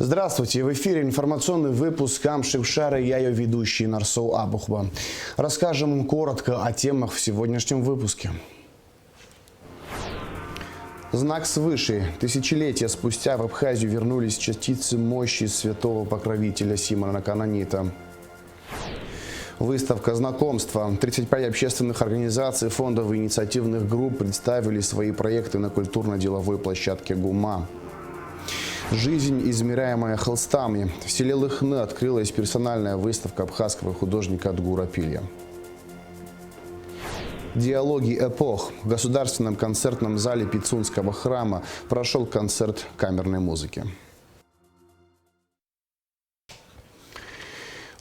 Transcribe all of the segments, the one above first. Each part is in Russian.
Здравствуйте! В эфире информационный выпуск Амшившара, я ее ведущий Нарсоу Абухба. Расскажем коротко о темах в сегодняшнем выпуске. Знак свыше. Тысячелетия спустя в Абхазию вернулись частицы мощи святого покровителя Симона Канонита. Выставка знакомства. 35 общественных организаций, фондов и инициативных групп представили свои проекты на культурно-деловой площадке ГУМа. Жизнь, измеряемая холстами. В селе Лыхны открылась персональная выставка абхазского художника Адгура Пилья. Диалоги эпох. В Государственном концертном зале Пицунского храма прошел концерт камерной музыки.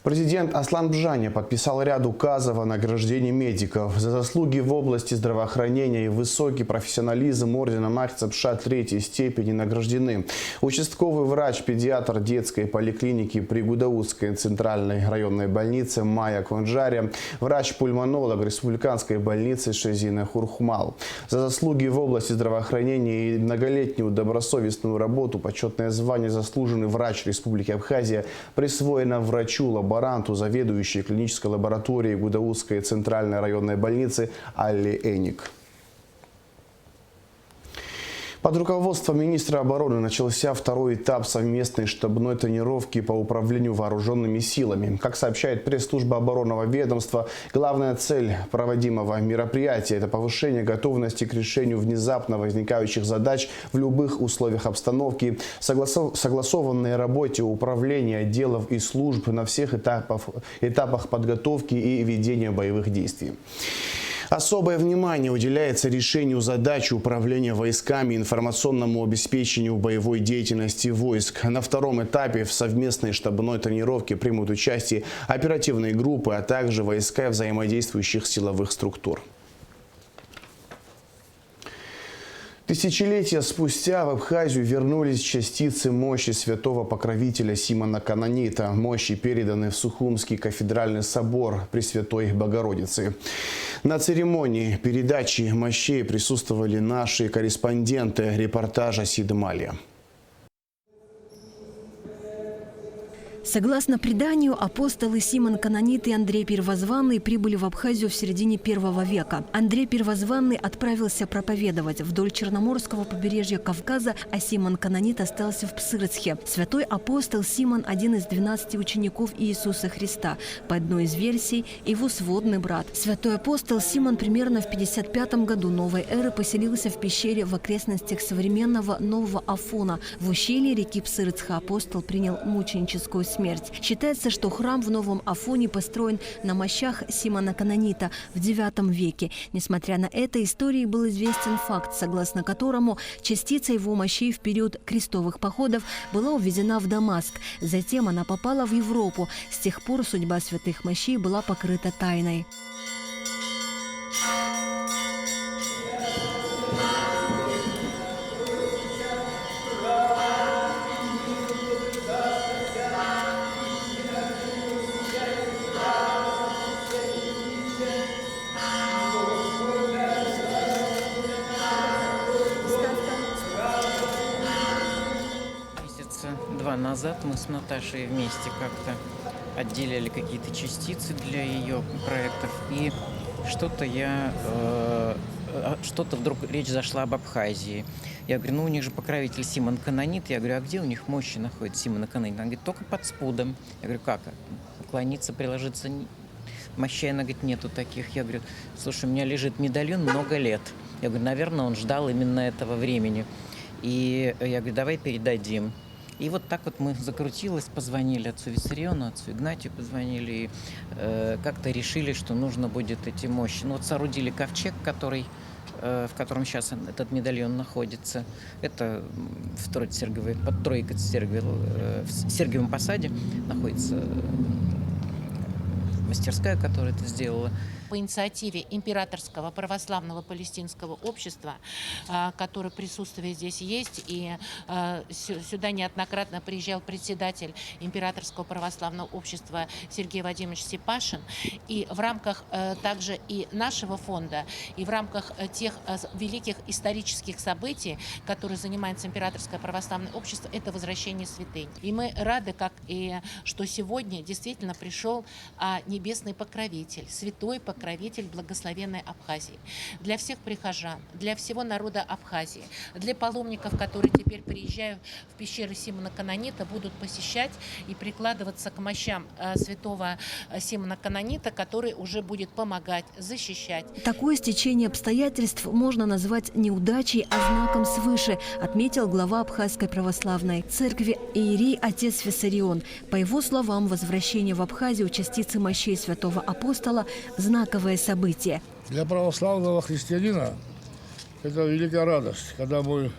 Президент Аслан Бжаня подписал ряд указов о награждении медиков. За заслуги в области здравоохранения и высокий профессионализм орденом Ахтсапша 3-й степени награждены участковый врач-педиатр детской поликлиники при Гудаутской центральной районной больнице Майя Конджаря, врач-пульмонолог республиканской больницы Шезина Хурхмал. За заслуги в области здравоохранения и многолетнюю добросовестную работу почетное звание «Заслуженный врач Республики Абхазия» присвоено врачу-лаборанту, заведующей клинической лабораторией Гудаутской центральной районной больницы Алле Эник. Под руководством министра обороны начался второй этап совместной штабной тренировки по управлению вооруженными силами. Как сообщает пресс-служба оборонного ведомства, главная цель проводимого мероприятия – это повышение готовности к решению внезапно возникающих задач в любых условиях обстановки, согласованной работе управления отделов и служб на всех этапах подготовки и ведения боевых действий. Особое внимание уделяется решению задачи управления войсками и информационному обеспечению боевой деятельности войск. На втором этапе в совместной штабной тренировке примут участие оперативные группы, а также войска взаимодействующих силовых структур. Тысячелетия спустя в Абхазию вернулись частицы мощи святого покровителя Симона Канонита. Мощи переданы в Сухумский кафедральный собор Пресвятой Богородицы. На церемонии передачи мощей присутствовали наши корреспонденты репортажа Сидмалия. Согласно преданию, апостолы Симон Канонит и Андрей Первозванный прибыли в Абхазию в середине I века. Андрей Первозванный отправился проповедовать вдоль Черноморского побережья Кавказа, а Симон Канонит остался в Псырцхе. Святой апостол Симон – один из 12 учеников Иисуса Христа. По одной из версий, его сводный брат. Святой апостол Симон примерно в 55 году новой эры поселился в пещере в окрестностях современного Нового Афона. В ущелье реки Псырцха апостол принял мученическую смерть. Считается, что храм в Новом Афоне построен на мощах Симона Канонита в IX веке. Несмотря на это, истории был известен факт, согласно которому частица его мощей в период крестовых походов была увезена в Дамаск. Затем она попала в Европу. С тех пор судьба святых мощей была покрыта тайной. Два назад мы с Наташей вместе как-то отделяли какие-то частицы для ее проектов, и что-то вдруг речь зашла об Абхазии. Я говорю, ну у них же покровитель Симон Канонит. Я говорю, а где у них мощи находятся Симона Канонита? Она говорит, только под спудом. Я говорю, как? Поклониться, приложиться? Мощей, она говорит, нету таких. Я говорю, слушай, у меня лежит медальон много лет. Я говорю, наверное, он ждал именно этого времени. И я говорю, давай передадим. И вот так вот мы закрутилось, позвонили отцу Виссариону, отцу Игнатию позвонили, и как-то решили, что нужно будет эти мощи. Ну вот соорудили ковчег, в котором сейчас этот медальон находится. Это в Троице-Сергиевой, под Троице-Сергиевой, в Сергиевом Посаде находится мастерская, которая это сделала. по инициативе Императорского православного палестинского общества, которое присутствие здесь есть. И сюда неоднократно приезжал председатель Императорского православного общества Сергей Вадимович Сипашин. И в рамках также и нашего фонда, и в рамках тех великих исторических событий, которые занимается Императорское православное общество, это возвращение святынь. И мы рады, как и что сегодня действительно пришел небесный покровитель, святой покровитель благословенной Абхазии. Для всех прихожан, для всего народа Абхазии, для паломников, которые теперь, приезжая в пещеры Симона Канонита, будут посещать и прикладываться к мощам святого Симона Канонита, который уже будет помогать, защищать. Такое стечение обстоятельств можно назвать неудачей, а знаком свыше, отметил глава Абхазской православной церкви иерей отец Виссарион. По его словам, возвращение в Абхазию частицы мощей святого апостола – знаковое событие. Для православного христианина это великая радость, когда мы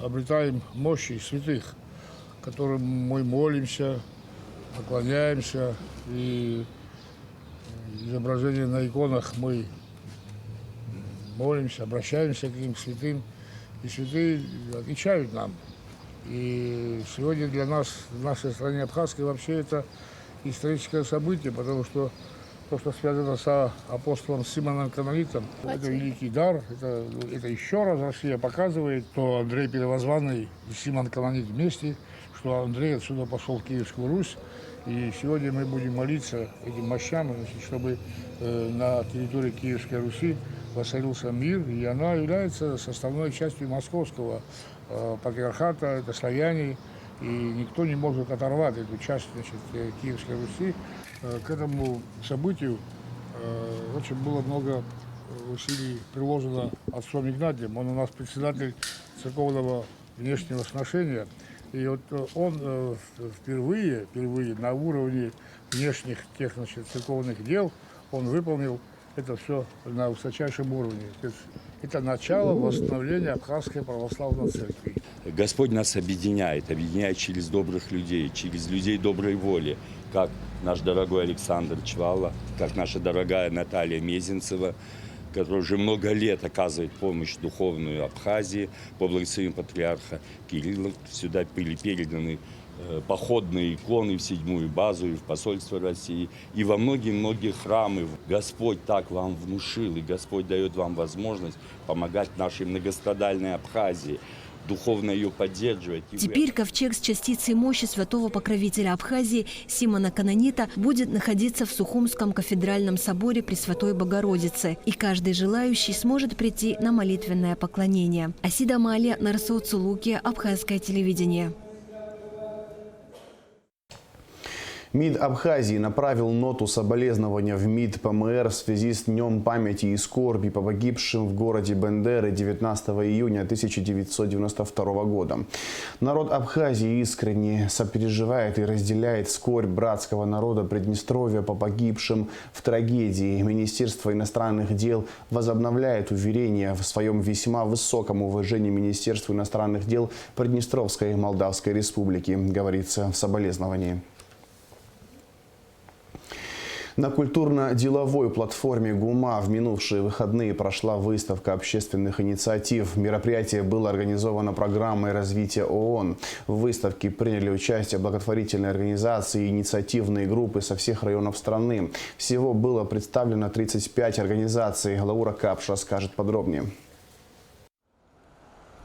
обретаем мощи святых, которым мы молимся, поклоняемся, и изображения на иконах мы молимся, обращаемся к этим святым, и святые отвечают нам. И сегодня для нас, в нашей стране Абхазской, вообще это историческое событие, потому что то, что связано с апостолом Симоном Канонитом, это великий дар. Это еще раз Россия показывает, что Андрей Первозванный и Симон Канонит вместе, что Андрей отсюда пошел в Киевскую Русь. И сегодня мы будем молиться этим мощам, чтобы на территории Киевской Руси воцарился мир, и она является составной частью московского патриархата, это славяне, и никто не может оторвать эту часть, Киевской Руси. К этому событию очень было много усилий приложено отцом Игнатием. Он у нас председатель церковного внешнего сношения. И вот он впервые на уровне внешних церковных дел он выполнил это все на высочайшем уровне. Это начало восстановления Абхазской православной церкви. Господь нас объединяет через добрых людей, через людей доброй воли, как наш дорогой Александр Чвала, как наша дорогая Наталья Мезенцева, которая уже много лет оказывает помощь духовную Абхазии. По благословению патриарха Кирилла сюда были переданы походные иконы в 7-ю базу и в посольство России, и во многие-многие храмы. Господь так вам внушил, и Господь дает вам возможность помогать нашей многострадальной Абхазии, духовно ее поддерживать. Теперь ковчег с частицей мощи святого покровителя Абхазии Симона Канонита будет находиться в Сухумском кафедральном соборе Пресвятой Богородицы, и каждый желающий сможет прийти на молитвенное поклонение. Асида Малия, Нарсо Цулуки, Абхазское телевидение. МИД Абхазии направил ноту соболезнования в МИД ПМР в связи с Днем памяти и скорби по погибшим в городе Бендеры 19 июня 1992 года. Народ Абхазии искренне сопереживает и разделяет скорбь братского народа Приднестровья по погибшим в трагедии. Министерство иностранных дел возобновляет уверение в своем весьма высоком уважении Министерству иностранных дел Приднестровской и Молдавской республики, говорится в соболезновании. На культурно-деловой платформе ГУМА в минувшие выходные прошла выставка общественных инициатив. Мероприятие было организовано программой развития ООН. В выставке приняли участие благотворительные организации и инициативные группы со всех районов страны. Всего было представлено 35 организаций. Лаура Капш расскажет подробнее.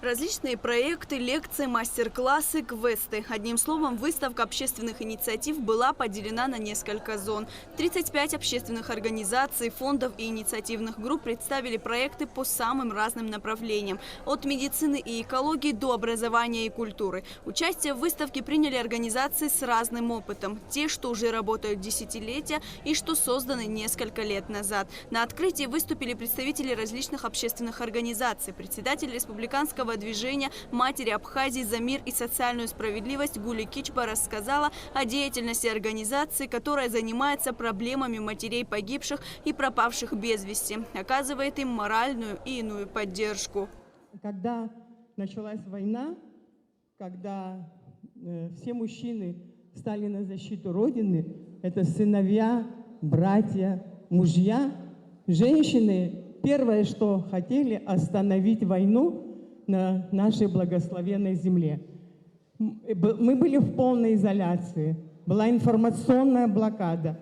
Различные проекты, лекции, мастер-классы, квесты. Одним словом, выставка общественных инициатив была поделена на несколько зон. 35 общественных организаций, фондов и инициативных групп представили проекты по самым разным направлениям. От медицины и экологии до образования и культуры. Участие в выставке приняли организации с разным опытом. Те, что уже работают десятилетия и что созданы несколько лет назад. На открытии выступили представители различных общественных организаций. Председатель республиканского движения «Матери Абхазии за мир и социальную справедливость» Гули Кичба рассказала о деятельности организации, которая занимается проблемами матерей погибших и пропавших без вести, оказывает им моральную и иную поддержку. Когда началась война, когда все мужчины встали на защиту Родины, это сыновья, братья, мужья, Женщины первое, что хотели, остановить войну на нашей благословенной земле. Мы были в полной изоляции, была информационная блокада,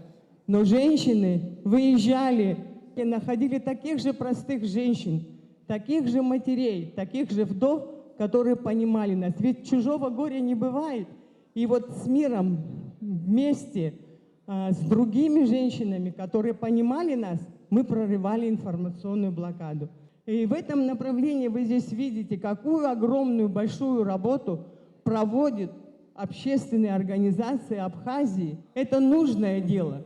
но женщины выезжали и находили таких же простых женщин, таких же матерей, таких же вдов, которые понимали нас. Ведь чужого горя не бывает. И вот с миром вместе с другими женщинами, которые понимали нас, мы прорывали информационную блокаду. И в этом направлении вы здесь видите, какую огромную, большую работу проводят общественные организации Абхазии. Это нужное дело.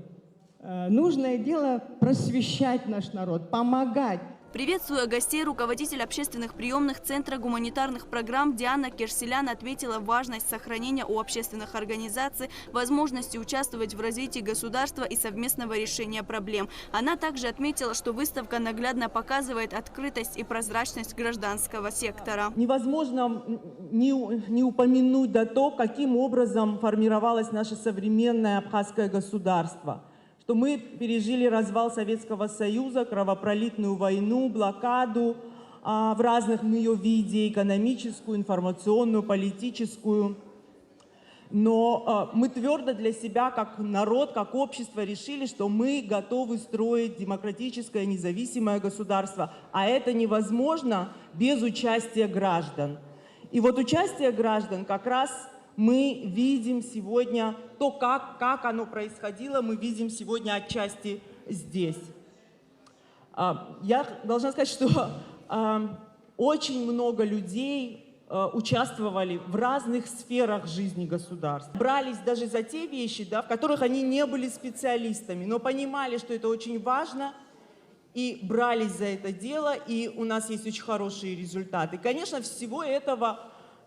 Нужное дело просвещать наш народ, помогать. Приветствуя гостей, руководитель общественных приемных Центра гуманитарных программ Диана Керселян отметила важность сохранения у общественных организаций возможности участвовать в развитии государства и совместного решения проблем. Она также отметила, что выставка наглядно показывает открытость и прозрачность гражданского сектора. Невозможно не упомянуть то, каким образом формировалось наше современное абхазское государство. Что мы пережили развал Советского Союза, кровопролитную войну, блокаду в разных ее виде, экономическую, информационную, политическую. Но мы твердо для себя, как народ, как общество, решили, что мы готовы строить демократическое, независимое государство. А это невозможно без участия граждан. И вот участие граждан как раз мы видим сегодня, то, как оно происходило, мы видим сегодня отчасти здесь. Я должна сказать, что очень много людей участвовали в разных сферах жизни государства. Брались даже за те вещи, в которых они не были специалистами, но понимали, что это очень важно, и брались за это дело, и у нас есть очень хорошие результаты. Конечно, всего этого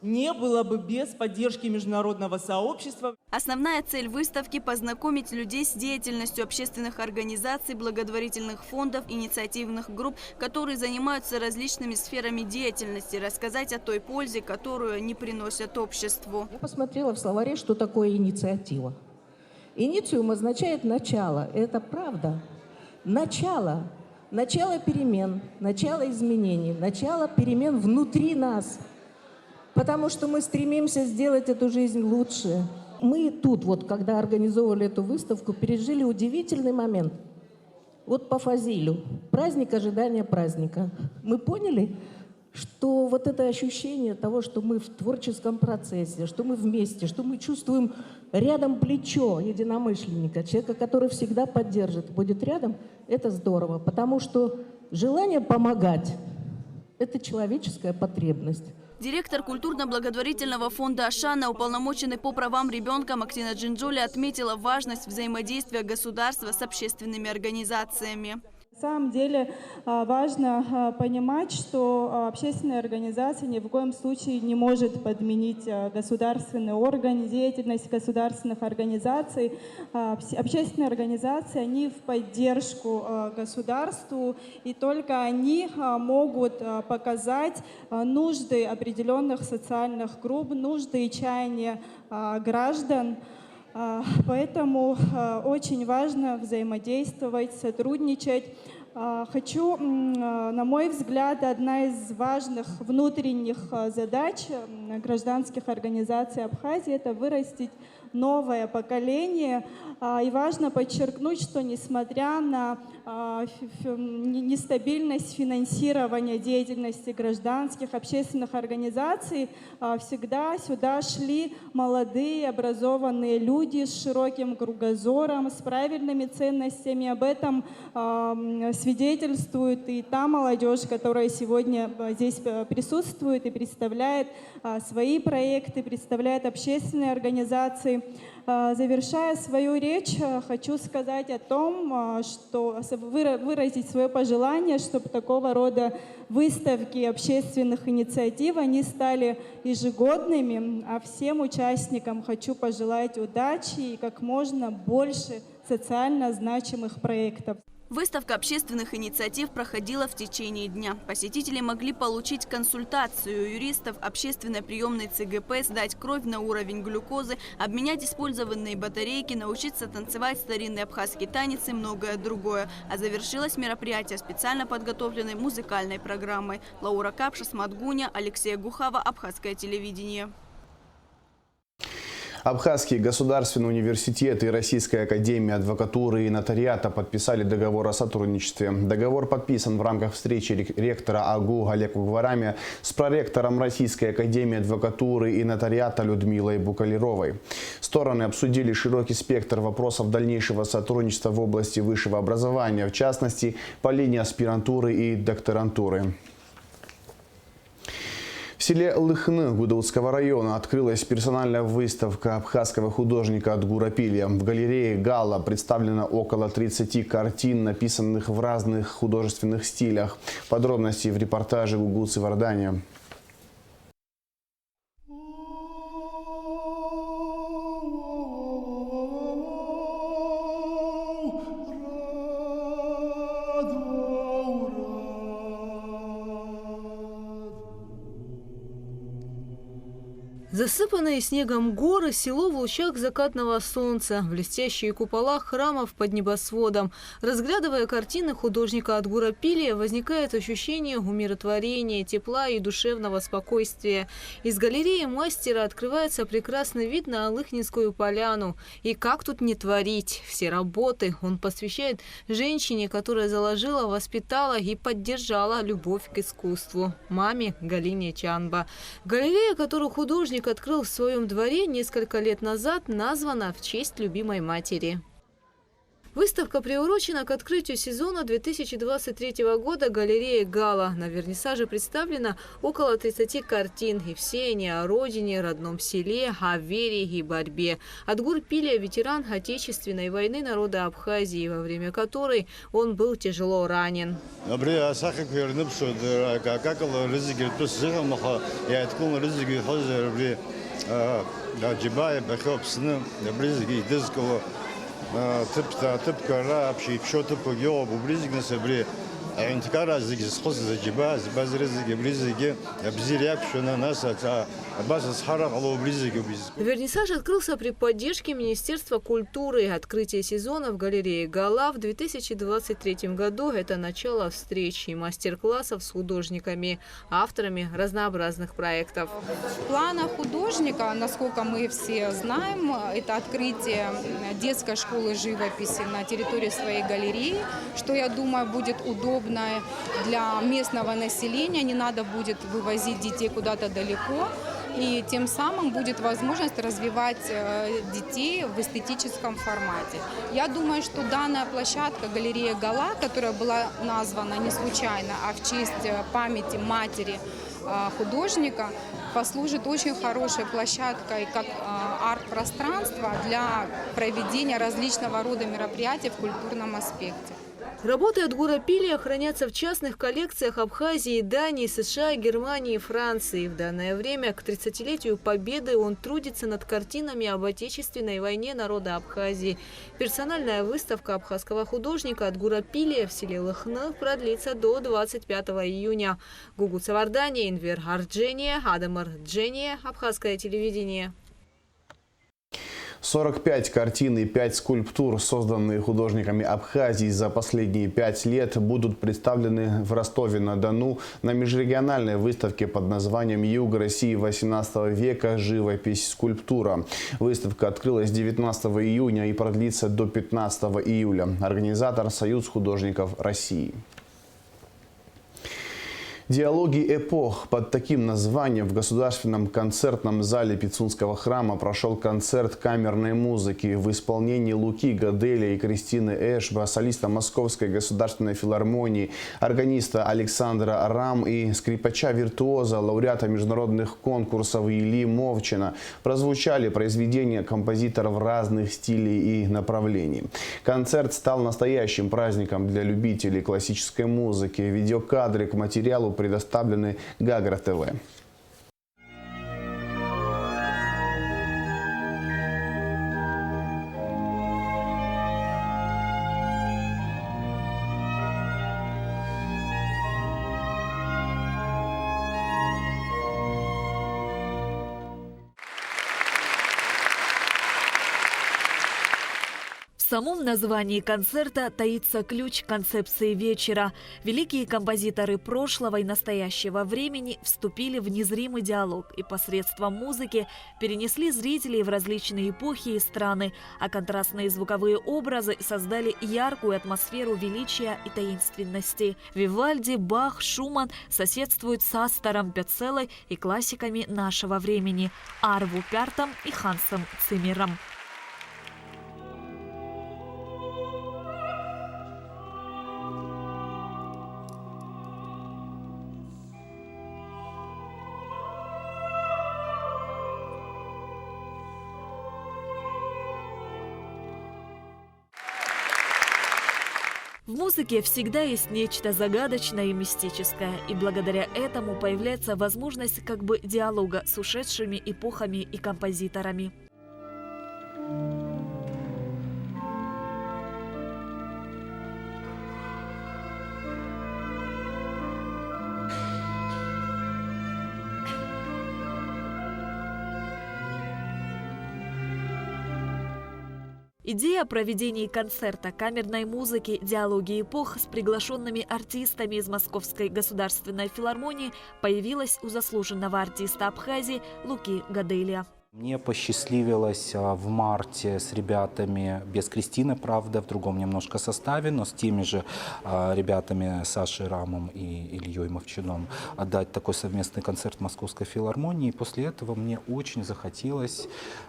не было бы без поддержки международного сообщества. Основная цель выставки – познакомить людей с деятельностью общественных организаций, благотворительных фондов, инициативных групп, которые занимаются различными сферами деятельности, рассказать о той пользе, которую они приносят обществу. Я посмотрела в словаре, что такое инициатива. Инициум означает начало. Это правда. Начало. Начало перемен, начало изменений, начало перемен внутри нас. Потому что мы стремимся сделать эту жизнь лучше. Мы тут, когда организовывали эту выставку, пережили удивительный момент. Вот по Фазилю. Праздник ожидания праздника. Мы поняли, что вот это ощущение того, что мы в творческом процессе, что мы вместе, что мы чувствуем рядом плечо единомышленника, человека, который всегда поддержит, будет рядом, это здорово. Потому что желание помогать – это человеческая потребность. Директор культурно-благотворительного фонда «Ашана», уполномоченный по правам ребенка Мактина Джинджоли, отметила важность взаимодействия государства с общественными организациями. На самом деле важно понимать, что общественная организация ни в коем случае не может подменить государственный орган, деятельность государственных организаций. Общественные организации, они в поддержку государству, и только они могут показать нужды определенных социальных групп, нужды и чаяния граждан. Поэтому очень важно взаимодействовать, сотрудничать. Хочу, на мой взгляд, одна из важных внутренних задач гражданских организаций Абхазии – это вырастить новое поколение. И важно подчеркнуть, что несмотря на нестабильность финансирования деятельности гражданских общественных организаций, всегда сюда шли молодые, образованные люди с широким кругозором, с правильными ценностями. Об этом свидетельствует и та молодежь, которая сегодня здесь присутствует и представляет свои проекты, представляет общественные организации. Завершая свою речь, хочу сказать о том, что выразить свое пожелание, чтобы такого рода выставки общественных инициатив, они стали ежегодными, а всем участникам хочу пожелать удачи и как можно больше социально значимых проектов. Выставка общественных инициатив проходила в течение дня. Посетители могли получить консультацию у юристов, общественной приемной ЦГП, сдать кровь на уровень глюкозы, обменять использованные батарейки, научиться танцевать старинный абхазский танец и многое другое. А завершилось мероприятие специально подготовленной музыкальной программой. Лаура Капша, Сматгуня, Алексей Гухава, Абхазское телевидение. Абхазский государственный университет и Российская академия адвокатуры и нотариата подписали договор о сотрудничестве. Договор подписан в рамках встречи ректора АГУ Олега Гварами с проректором Российской академии адвокатуры и нотариата Людмилой Букалеровой. Стороны обсудили широкий спектр вопросов дальнейшего сотрудничества в области высшего образования, в частности, по линии аспирантуры и докторантуры. В селе Лыхны Гудаутского района открылась персональная выставка абхазского художника Адгура Пилия. В галерее «Гала» представлено около 30 картин, написанных в разных художественных стилях. Подробности в репортаже Гугуцы Вардания. Засыпанные снегом горы, село в лучах закатного солнца, блестящие купола храмов под небосводом. Разглядывая картины художника Адгура Пилия, возникает ощущение умиротворения, тепла и душевного спокойствия. Из галереи мастера открывается прекрасный вид на Алыхнинскую поляну. И как тут не творить? Все работы он посвящает женщине, которая заложила, воспитала и поддержала любовь к искусству – маме Галине Чанба. Галерея, которую художник открыл в своем дворе несколько лет назад, названа в честь любимой матери. Выставка приурочена к открытию сезона 2023 года галереи «Гала». На вернисаже представлено около 30 картин, и все они о родине, родном селе, о вере и борьбе. Адгур Пилия – ветеран Отечественной войны народа Абхазии, во время которой он был тяжело ранен. типка общий все типа гео близко собри интикара зиги схоз заджиба базры зиги близки обзиряк что на нас база схара гало близки. Вернисаж открылся при поддержке Министерства культуры. Открытие сезона в галерее «Гала» в 2023 году – это начало встреч и мастер-классов с художниками, авторами разнообразных проектов. В планах художника, насколько мы все знаем, это открытие детской школы живописи на территории своей галереи, что, я думаю, будет удобно для местного населения. Не надо будет вывозить детей куда-то далеко. И тем самым будет возможность развивать детей в эстетическом формате. Я думаю, что данная площадка галерея «Гала», которая была названа не случайно, а в честь памяти матери художника, послужит очень хорошей площадкой как арт-пространство для проведения различного рода мероприятий в культурном аспекте. Работы Адгура Пилия хранятся в частных коллекциях Абхазии, Дании, США, Германии и Франции. В данное время, к 30-летию Победы, он трудится над картинами об Отечественной войне народа Абхазии. Персональная выставка абхазского художника Адгура Пилия в селе Лыхны продлится до 25 июня. Гугуца Вардания, Инвер Арджения, Адамар Джения, Абхазское телевидение. 45 картин и 5 скульптур, созданные художниками Абхазии за последние 5 лет, будут представлены в Ростове-на-Дону на межрегиональной выставке под названием «Юг России XVIII века. Живопись. Скульптура». Выставка открылась 19 июня и продлится до 15 июля. Организатор – Союз художников России. «Диалоги эпох». Под таким названием в Государственном концертном зале Пицунского храма прошел концерт камерной музыки в исполнении Луки Гаделя и Кристины Эшба, солиста Московской государственной филармонии, органиста Александра Рам и скрипача-виртуоза, лауреата международных конкурсов Ильи Мовчина. Прозвучали произведения композиторов разных стилей и направлений. Концерт стал настоящим праздником для любителей классической музыки. Видеокадры к материалу предоставлены Гагра ТВ. самом названии концерта таится ключ концепции вечера. Великие композиторы прошлого и настоящего времени вступили в незримый диалог и посредством музыки перенесли зрителей в различные эпохи и страны, а контрастные звуковые образы создали яркую атмосферу величия и таинственности. Вивальди, Бах, Шуман соседствуют с Астором Пиццеллой и классиками нашего времени – Арву Пяртом и Хансом Циммером. В музыке всегда есть нечто загадочное и мистическое, и благодаря этому появляется возможность как бы диалога с ушедшими эпохами и композиторами. Идея о проведении концерта камерной музыки «Диалоги эпох» с приглашенными артистами из Московской государственной филармонии появилась у заслуженного артиста Абхазии Луки Гаделия. Мне посчастливилось в марте с ребятами, без Кристины, правда, в другом немножко составе, но с теми же ребятами Сашей Рамом и Ильей Мовчаном отдать такой совместный концерт в Московской филармонии. И после этого мне очень захотелось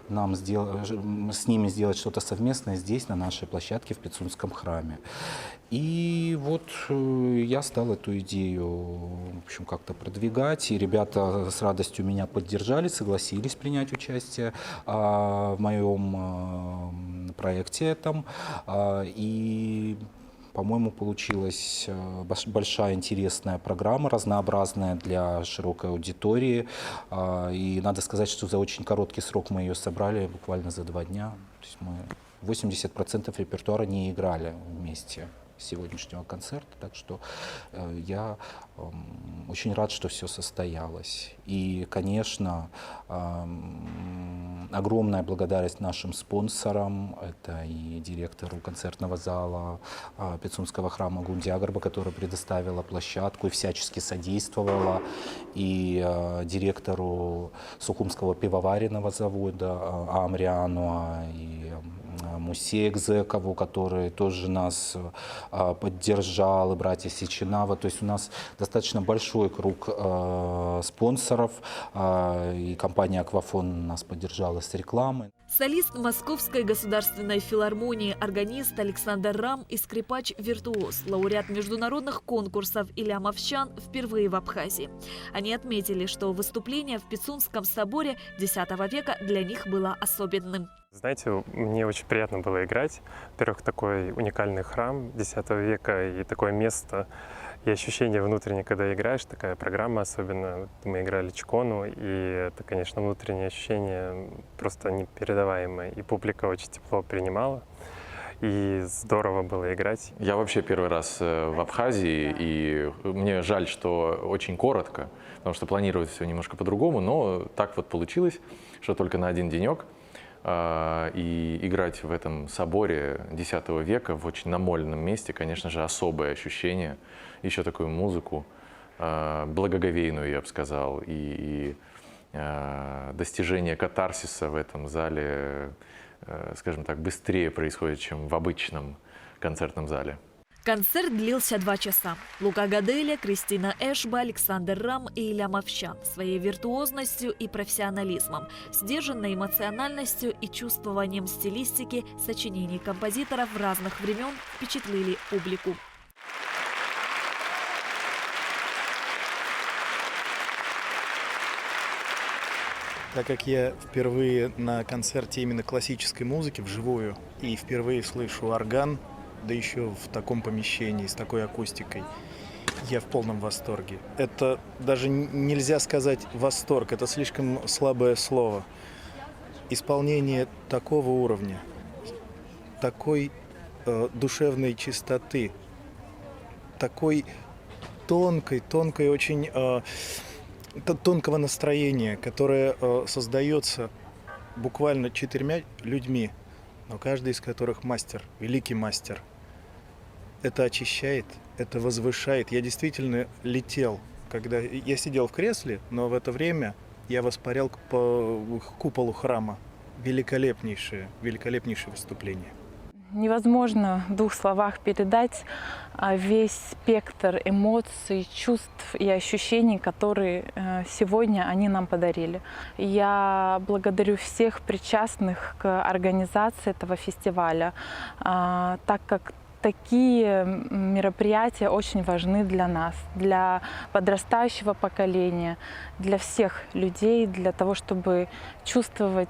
с ними сделать что-то совместное здесь, на нашей площадке в Пицунском храме. И вот я стал эту идею, в общем, как-то продвигать, и ребята с радостью меня поддержали, согласились принять участие в моем проекте этом. И, по-моему, получилась большая интересная программа, разнообразная для широкой аудитории. И надо сказать, что за очень короткий срок мы ее собрали, буквально за 2 дня. То есть мы 80% репертуара не играли вместе сегодняшнего концерта, так что я очень рад, что все состоялось. И, конечно, огромная благодарность нашим спонсорам, это и директору концертного зала Пицунского храма Гунди Агарба, которая предоставила площадку и всячески содействовала, и директору Сухумского пивоваренного завода Амриану, и Мусею Экзекову, который тоже нас поддержал, и братья Сеченава. То есть у нас достаточно большой круг спонсоров, и компания «Аквафон» нас поддержала с рекламой. Солист Московской государственной филармонии, органист Александр Рам и скрипач-виртуоз, лауреат международных конкурсов Илья Мовчан впервые в Абхазии. Они отметили, что выступление в Пицунском соборе X века для них было особенным. Знаете, мне очень приятно было играть. Во-первых, такой уникальный храм X века и такое место, и ощущение внутреннее, когда играешь, такая программа особенно. Мы играли Чкону, и это, конечно, внутреннее ощущение просто непередаваемое. И публика очень тепло принимала, и здорово было играть. Я вообще первый раз в Абхазии, и мне жаль, что очень коротко, потому что планировать все немножко по-другому, но так вот получилось, что только на 1 денек. И играть в этом соборе X века в очень намоленном месте, конечно же, особое ощущение. Еще такую музыку, благоговейную, я бы сказал, и достижение катарсиса в этом зале, скажем так, быстрее происходит, чем в обычном концертном зале. Концерт длился 2 часа. Лука Гаделя, Кристина Эшба, Александр Рам и Илья Мовчан своей виртуозностью и профессионализмом, сдержанной эмоциональностью и чувствованием стилистики сочинений композиторов разных времен впечатлили публику. Так как я впервые на концерте именно классической музыки вживую и впервые слышу орган, да еще в таком помещении, с такой акустикой, я в полном восторге. Это даже нельзя сказать восторг, это слишком слабое слово. Исполнение такого уровня, такой душевной чистоты, такой тонкой очень тонкого настроения, которое создается буквально 4 людьми, но каждый из которых мастер, великий мастер. Это очищает, это возвышает. Я действительно летел, когда я сидел в кресле, но в это время я воспарял по куполу храма. Великолепнейшее выступление. Невозможно в 2 словах передать весь спектр эмоций, чувств и ощущений, которые сегодня они нам подарили. Я благодарю всех причастных к организации этого фестиваля, так как такие мероприятия очень важны для нас, для подрастающего поколения, для всех людей, для того, чтобы чувствовать,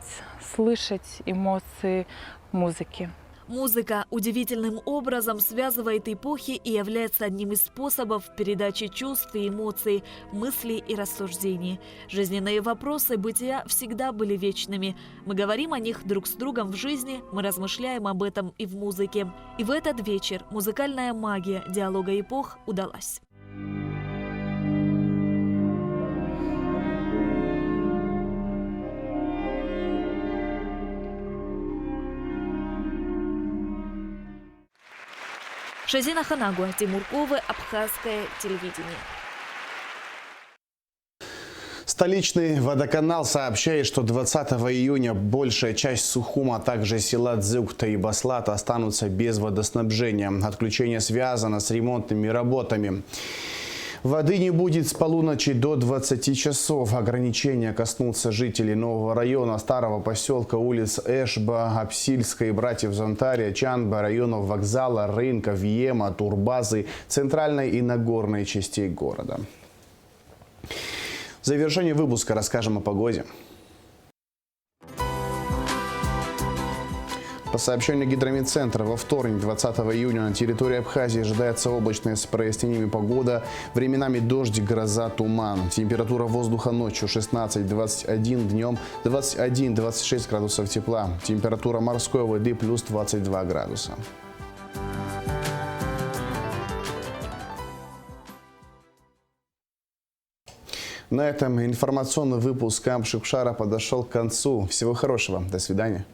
слышать эмоции музыки. Музыка удивительным образом связывает эпохи и является одним из способов передачи чувств и эмоций, мыслей и рассуждений. Жизненные вопросы бытия всегда были вечными. Мы говорим о них друг с другом в жизни, мы размышляем об этом и в музыке. И в этот вечер музыкальная магия диалога эпох удалась. Шазина Ханагуа, Тимур Ковы, Абхазское телевидение. Столичный водоканал сообщает, что 20 июня большая часть Сухума, а также села Дзюкта и Баслат останутся без водоснабжения. Отключение связано с ремонтными работами. Воды не будет с полуночи до 20 часов. Ограничения коснутся жителей нового района, старого поселка, улиц Эшба, Апсильской, братьев Зонтария, Чанба, районов вокзала, рынка, Виема, Турбазы, центральной и Нагорной частей города. В завершении выпуска расскажем о погоде. По сообщению Гидромедцентра, во вторник, 20 июня, на территории Абхазии ожидается облачная с прояснениями погода, временами дождь, гроза, туман. Температура воздуха ночью 16-21, днем 21-26 градусов тепла. Температура морской воды плюс 22 градуса. На этом информационный выпуск Камшикшара подошел к концу. Всего хорошего. До свидания.